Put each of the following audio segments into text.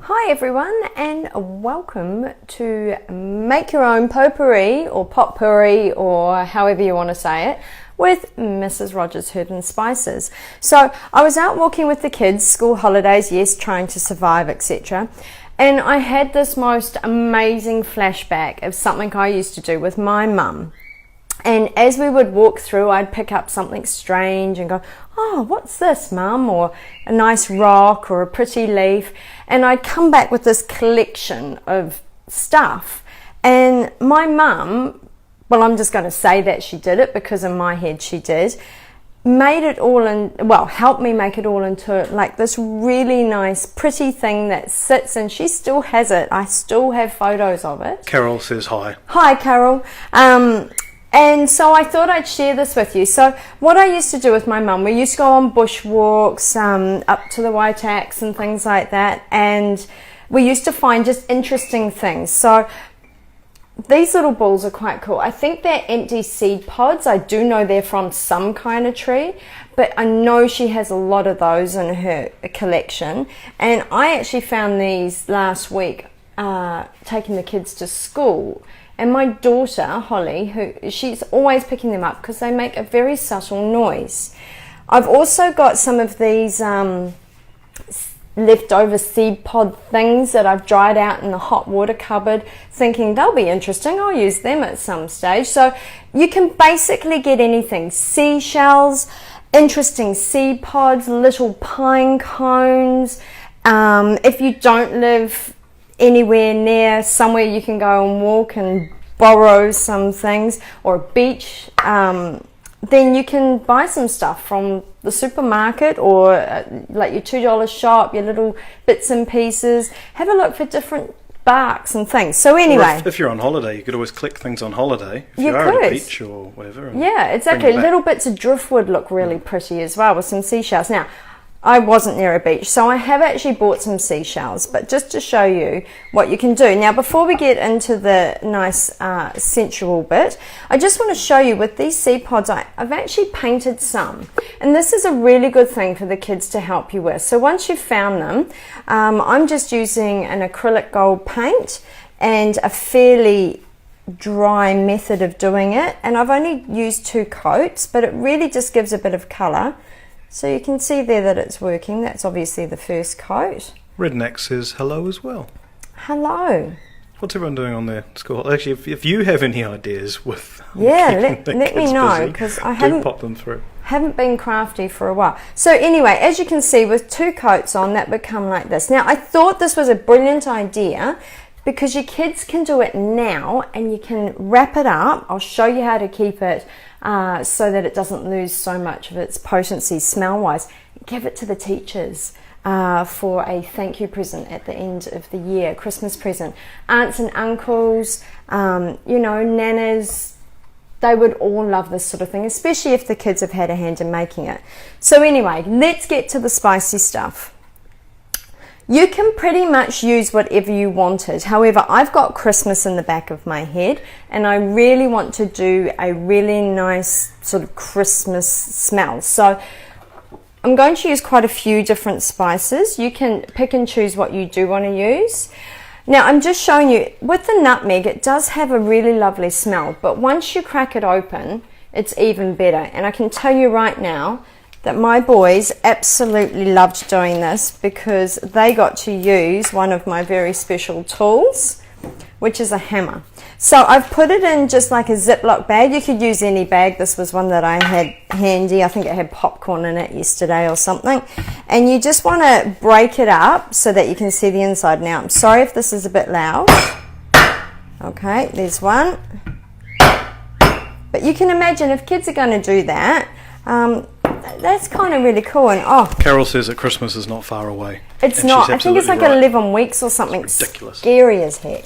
Hi everyone, and welcome to Make Your Own Potpourri or Potpourri or however you want to say it with Mrs Rogers Allspice. So I was out walking with the kids, school holidays, yes, trying to survive, etc. And I had this most amazing flashback of something I used to do with my mum. And as we would walk through, I'd pick up something strange and go, oh, what's this, Mum? Or a nice rock or a pretty leaf. And I'd come back with this collection of stuff. And my mum, well, I'm just going to say that she did it because in my head she did, made it all in, well, helped me make it all into like this really nice, pretty thing that sits, and she still has it. I still have photos of it. Carol says hi. Hi, Carol. And so I thought I'd share this with you. So what I used to do with my mum, we used to go on bushwalks up to the Waitaks and things like that, and we used to find just interesting things. So these little balls are quite cool. I think they're empty seed pods. I do know they're from some kind of tree, but I know she has a lot of those in her collection. And I actually found these last week taking the kids to school. And my daughter, Holly, she's always picking them up because they make a very subtle noise. I've also got some of these leftover seed pod things that I've dried out in the hot water cupboard, thinking they'll be interesting. I'll use them at some stage. So you can basically get anything. Seashells, interesting seed pods, little pine cones. If you don't live anywhere near somewhere you can go and walk and borrow some things, or a beach, then you can buy some stuff from the supermarket or like your $2 shop, your little bits and pieces. Have a look for different barks and things. So anyway, if you're on holiday, you could always collect things on holiday if you are at a beach or whatever. Yeah, exactly. Little bits of driftwood look really pretty as well with some seashells. Now, I wasn't near a beach, so I have actually bought some seashells, but just to show you what you can do. Now, before we get into the nice sensual bit, I just want to show you with these seed pods, I've actually painted some. And this is a really good thing for the kids to help you with. So once you've found them, I'm just using an acrylic gold paint and a fairly dry method of doing it. And I've only used 2 coats, but it really just gives a bit of colour. So you can see there that it's working. That's obviously the first coat. Redneck says hello as well. Hello. What's everyone doing on their school? Actually, if you have any ideas with let me know, because I pop them through. Haven't been crafty for a while. So anyway, as you can see, with 2 coats on, that would come like this. Now, I thought this was a brilliant idea because your kids can do it now and you can wrap it up. I'll show you how to keep it so that it doesn't lose so much of its potency smell-wise. Give it to the teachers for a thank you present at the end of the year, Christmas present. Aunts and uncles, you know, nanas, they would all love this sort of thing, especially if the kids have had a hand in making it. So anyway, let's get to the spicy stuff. You can pretty much use whatever you wanted. However, I've got Christmas in the back of my head and I really want to do a really nice sort of Christmas smell. So I'm going to use quite a few different spices. You can pick and choose what you do want to use. Now, I'm just showing you, with the nutmeg, it does have a really lovely smell, but once you crack it open, it's even better. And I can tell you right now that my boys absolutely loved doing this because they got to use one of my very special tools, which is a hammer. So I've put it in just like a Ziploc bag. You could use any bag. This was one that I had handy. I think it had popcorn in it yesterday or something. And you just want to break it up so that you can see the inside. Now, I'm sorry if this is a bit loud. Okay, there's one. But you can imagine if kids are going to do that, that's kind of really cool. And Carol says that Christmas is not far away. It's not. I think it's like 11 weeks or something. It's ridiculous. Scary as heck.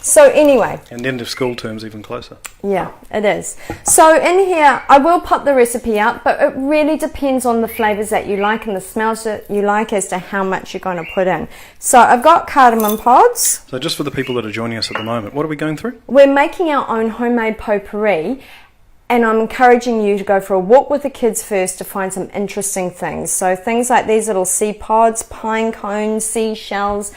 So anyway. And the end of school term's even closer. Yeah, it is. So in here, I will pop the recipe up, but it really depends on the flavours that you like and the smells that you like as to how much you're going to put in. So I've got cardamom pods. So just for the people that are joining us at the moment, what are we going through? We're making our own homemade potpourri. And I'm encouraging you to go for a walk with the kids first to find some interesting things. So things like these little seed pods, pine cones, seashells,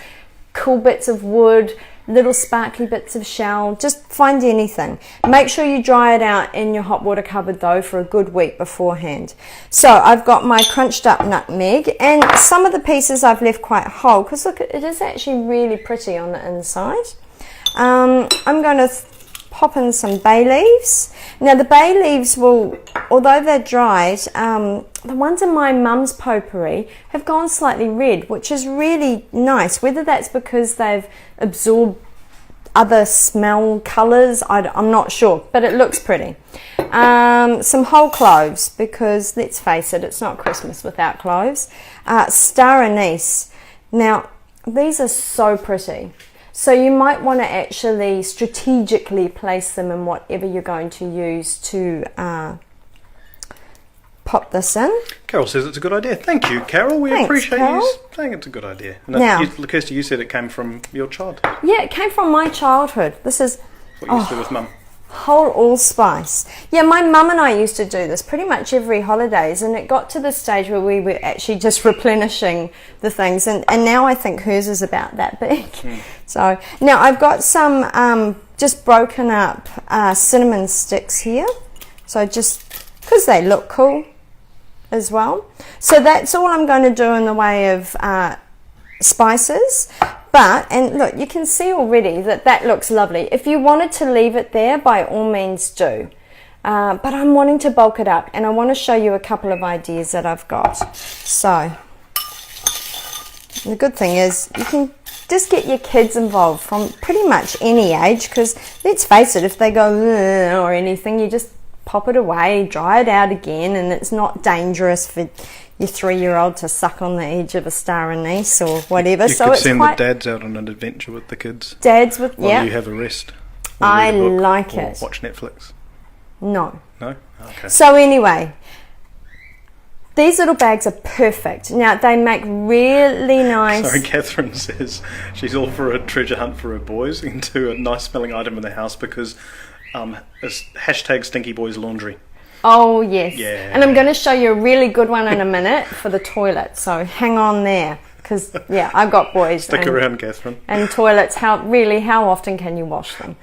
cool bits of wood, little sparkly bits of shell, just find anything. Make sure you dry it out in your hot water cupboard though for a good week beforehand. So I've got my crunched up nutmeg, and some of the pieces I've left quite whole because look, it is actually really pretty on the inside. I'm going to pop in some bay leaves. Now the bay leaves will, although they're dried, the ones in my mum's potpourri have gone slightly red, which is really nice. Whether that's because they've absorbed other smell colours, I'm not sure, but it looks pretty. Some whole cloves, because let's face it, it's not Christmas without cloves. Star anise. Now these are so pretty. So you might want to actually strategically place them in whatever you're going to use to pop this in. Carol says it's a good idea. Thank you, Carol. We Thanks, appreciate Carol. you saying it's a good idea. Now, Kirsty, you said it came from your childhood. Yeah, it came from my childhood. This is What you used to do with Mum. whole allspice. Yeah, my mum and I used to do this pretty much every holidays, and it got to the stage where we were actually just replenishing the things, and now I think hers is about that big. So now I've got some just broken up cinnamon sticks here, so just because they look cool as well. So that's all I'm going to do in the way of spices. But, and look, you can see already that that looks lovely. If you wanted to leave it there, by all means do. But I'm wanting to bulk it up, and I want to show you a couple of ideas that I've got. So, the good thing is you can just get your kids involved from pretty much any age, because let's face it, if they go or anything, you just pop it away, dry it out again, and it's not dangerous for your 3-year-old to suck on the edge of a star anise or whatever. You so could it's send quite the dads out on an adventure with the kids. Dads with While yeah. you have a rest. I Read a book like or it. Watch Netflix. No. No? Okay. So anyway, these little bags are perfect. Now they make really nice. Sorry, Catherine says she's all for a treasure hunt for her boys into a nice smelling item in the house because it's hashtag Stinky Boys Laundry. Oh yes. Yeah. And I'm going to show you a really good one in a minute for the toilet. So hang on there, because yeah, I've got boys. Stick around, Catherine. And toilets, how often can you wash them?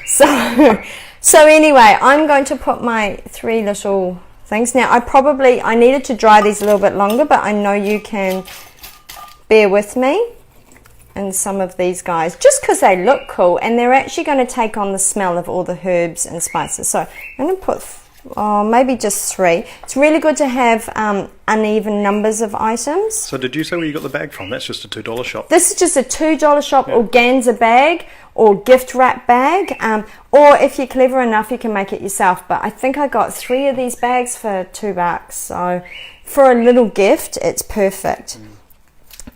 So anyway, I'm going to put my 3 little things. Now I needed to dry these a little bit longer, but I know you can bear with me. And some of these guys, just because they look cool, and they're actually going to take on the smell of all the herbs and spices. So I'm going to put maybe just 3. It's really good to have uneven numbers of items. So did you say where you got the bag from? That's just a $2 shop. This is just a $2 shop organza bag or gift wrap bag, or if you're clever enough you can make it yourself, but I think I got 3 of these bags for $2, so for a little gift it's perfect.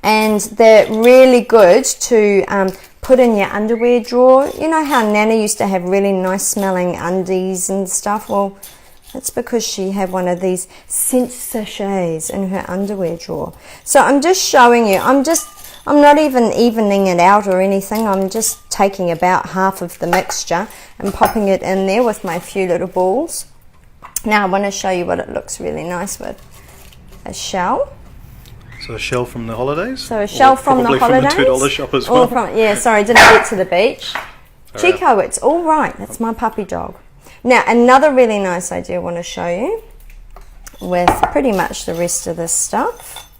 And they're really good to put in your underwear drawer. You know how Nana used to have really nice smelling undies and stuff? Well, that's because she had one of these scent sachets in her underwear drawer. So I'm just showing you. I'm not even evening it out or anything. I'm just taking about half of the mixture and popping it in there with my few little balls. Now I want to show you what it looks really nice with. A shell. So a shell from the holidays? So a shell from the holidays. Probably from the $2 shop as well. Sorry, didn't get to the beach. Chico, it's all right. That's my puppy dog. Now, another really nice idea I want to show you with pretty much the rest of this stuff.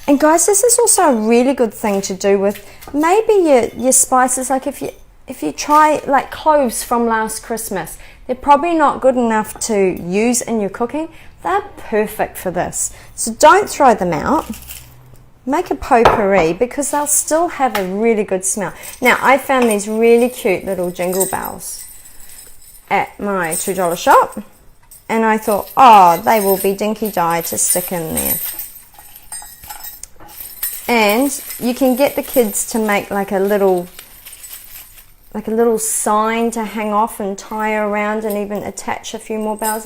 And guys, this is also a really good thing to do with maybe your spices. Like if you try like cloves from last Christmas, they're probably not good enough to use in your cooking. They're perfect for this. So don't throw them out. Make a potpourri because they'll still have a really good smell. Now, I found these really cute little jingle bells at my $2 shop. And I thought, oh, they will be dinky dye to stick in there. And you can get the kids to make like a little sign to hang off and tie around and even attach a few more bells.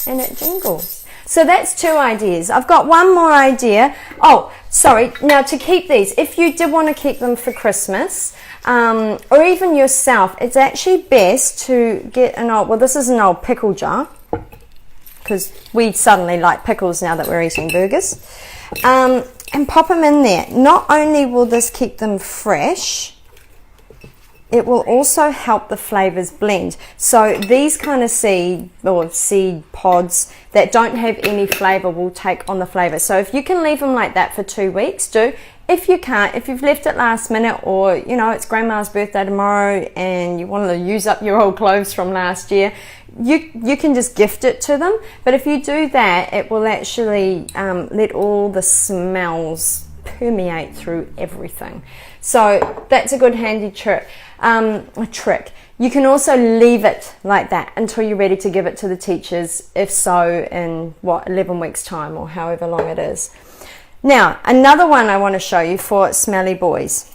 And it jingles. So that's 2 ideas. I've got one more idea. Oh, sorry. Now to keep these, if you did want to keep them for Christmas, or even yourself, it's actually best to get this is an old pickle jar, because we suddenly like pickles now that we're eating burgers. and pop them in there. Not only will this keep them fresh, it will also help the flavors blend. So these kind of seed pods that don't have any flavor will take on the flavor. So if you can leave them like that for 2 weeks, do. If you can't, if you've left it last minute, or you know it's grandma's birthday tomorrow and you want to use up your old cloves from last year, you can just gift it to them. But if you do that, it will actually let all the smells permeate through everything. So that's a good handy trick. You can also leave it like that until you're ready to give it to the teachers, if so in 11 weeks time or however long it is. Now another one I want to show you for smelly boys.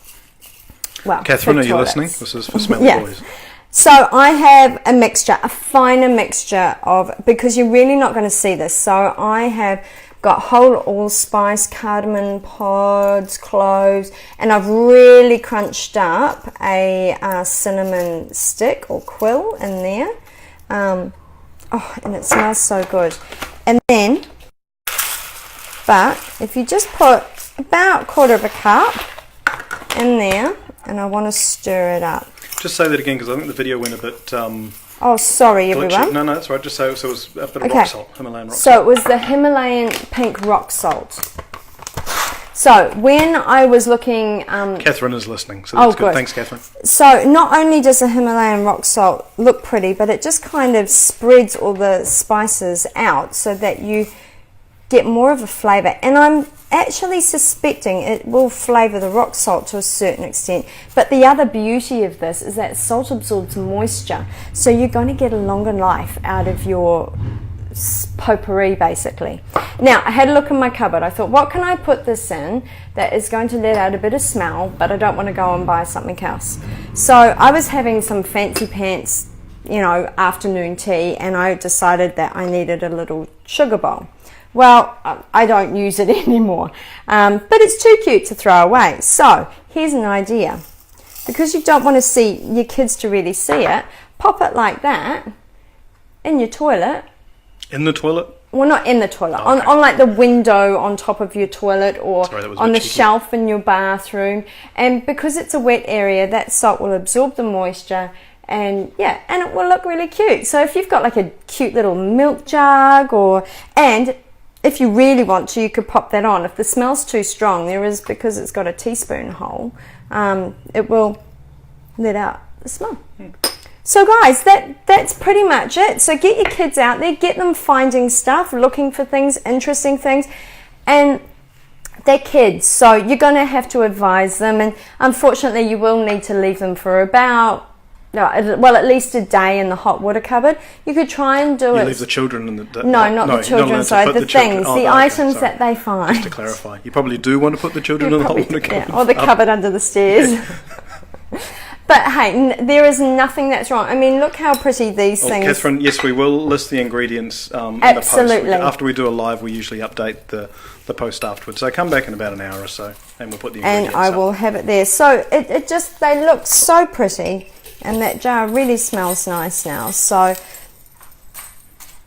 Well, Catherine, are you listening? This is for smelly boys. So I have a mixture, a finer mixture of, because you're really not going to see this, so I have got whole allspice, cardamom pods, cloves, and I've really crunched up a cinnamon stick or quill in there. And it smells so good. And then, but if you just put about 1/4 cup in there, and I want to stir it up. Just say that again, because I think the video went a bit oh, sorry glitchy. everyone. No, that's right. Just say it was a bit of rock salt, Himalayan rock salt. So it was the Himalayan pink rock salt. So when I was looking... Catherine is listening, so that's good. Thanks, Catherine. So not only does the Himalayan rock salt look pretty, but it just kind of spreads all the spices out so that you get more of a flavour. And I'm actually suspecting it will flavour the rock salt to a certain extent. But the other beauty of this is that salt absorbs moisture, so you're going to get a longer life out of your potpourri basically. Now I had a look in my cupboard. I thought, what can I put this in that is going to let out a bit of smell, but I don't want to go and buy something else. So I was having some fancy pants, you know, afternoon tea, and I decided that I needed a little sugar bowl. Well, I don't use it anymore, but it's too cute to throw away. So here's an idea. Because you don't want to see your kids to really see it, pop it like that in your toilet. In the toilet? Well, not in the toilet. Oh, okay. On like the window on top of your toilet, or Sorry, on the shelf in your bathroom. And because it's a wet area, that salt will absorb the moisture. And yeah, and it will look really cute. So if you've got like a cute little milk jug, and if you really want to, you could pop that on. If the smell's too strong, because it's got a teaspoon hole, it will let out the smell. So guys, that's pretty much it. So get your kids out there, get them finding stuff, looking for things, interesting things, and they're kids, so you're going to have to advise them, and unfortunately you will need to leave them for about, well, at least a day in the hot water cupboard. You could try and do it. Leave the children in the... No, not the children, sorry, the things, the items that they find. Just to clarify, you probably do want to put the children in the hot water cupboard. Yeah, or the cupboard under the stairs. But hey, there is nothing that's wrong. I mean, look how pretty these things... Catherine, yes, we will list the ingredients in Absolutely. the post. After we do a live, we usually update the post afterwards. So come back in about an hour or so, and we'll put the ingredients And I will have it there. So it just, they look so pretty, and that jar really smells nice now. So,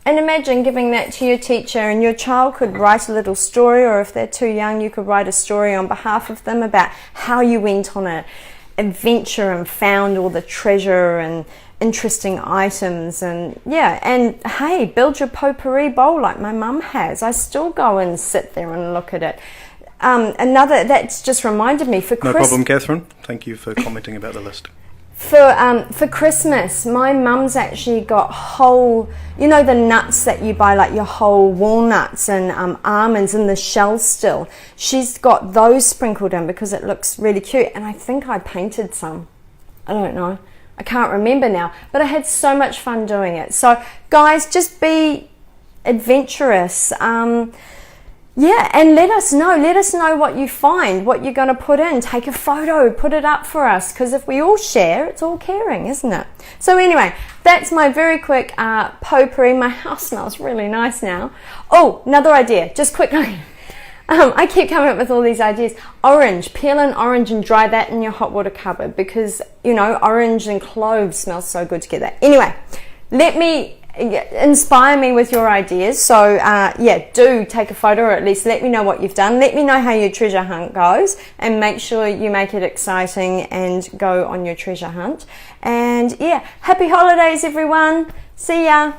and imagine giving that to your teacher, and your child could write a little story, or if they're too young, you could write a story on behalf of them about how you went on a adventure and found all the treasure and interesting items, and yeah, and hey, build your potpourri bowl like my mum has. I still go and sit there and look at it. Another, that's just reminded me, for No problem, Catherine. Thank you for commenting about the list. For Christmas, my mum's actually got whole, you know, the nuts that you buy, like your whole walnuts and almonds and the shells still. She's got those sprinkled in because it looks really cute. And I think I painted some. I don't know. I can't remember now. But I had so much fun doing it. So, guys, just be adventurous. Yeah, and let us know what you find, what you're going to put in. Take a photo, put it up for us, because if we all share, it's all caring, isn't it? So anyway, that's my very quick potpourri. My house smells really nice now. Oh, another idea, just quickly. I keep coming up with all these ideas. Orange, peel an orange and dry that in your hot water cupboard, because, you know, orange and cloves smell so good together. Anyway, let me inspire me with your ideas. So yeah, do take a photo, or at least let me know what you've done. Let me know how your treasure hunt goes, and make sure you make it exciting and go on your treasure hunt. And yeah, happy holidays everyone. See ya.